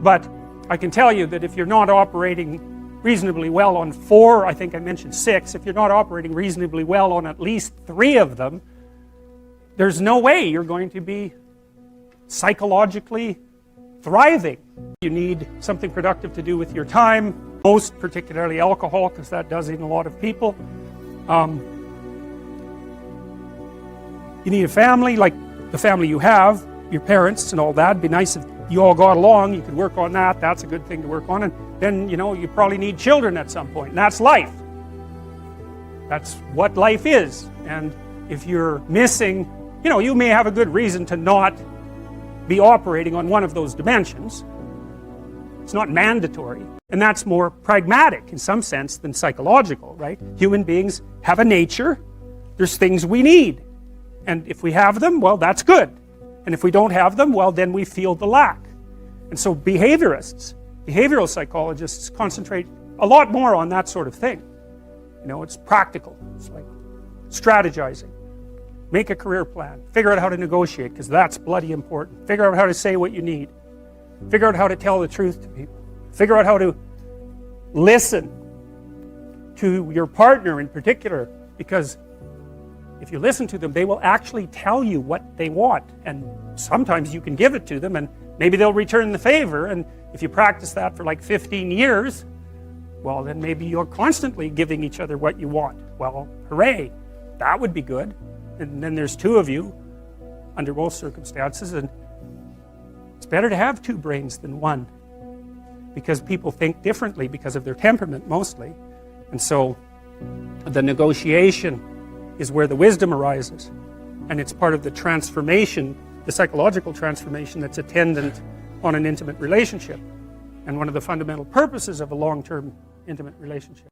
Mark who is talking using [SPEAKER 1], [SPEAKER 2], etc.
[SPEAKER 1] But I can tell you that if you're not operating reasonably well on 4, I think I mentioned 6, if you're not operating reasonably well on at least 3 of them, there's no way you're going to be psychologically thriving. You need something productive to do with your time, most particularly alcohol, because that does in a lot of people. You need a family, like the family you have, your parents and all that. It'd be nice if you all got along, you could work on that, that's a good thing to work on. And then, you know, you probably need children at some point, and that's life. That's what life is. And if you're missing, you know, you may have a good reason to not be operating on one of those dimensions. It's not mandatory. And that's more pragmatic in some sense than psychological, right? Human beings have a nature. There's things we need. And if we have them, well, that's good. And if we don't have them, well, then we feel the lack. And so behaviorists, behavioral psychologists concentrate a lot more on that sort of thing. You know, it's practical. It's like strategizing. Make a career plan. Figure out how to negotiate, because that's bloody important. Figure out how to say what you need. Figure out how to tell the truth to people. Figure out how to listen to your partner in particular, because if you listen to them, they will actually tell you what they want, and sometimes you can give it to them and maybe they'll return the favor. And if you practice that for like 15 years, well, then maybe you're constantly giving each other what you want. Well, hooray, that would be good. And then there's 2 of you under most circumstances, and it's better to have 2 brains than 1, because people think differently because of their temperament mostly. And so the negotiation is where the wisdom arises, and it's part of the transformation, the psychological transformation that's attendant on an intimate relationship, and one of the fundamental purposes of a long-term intimate relationship.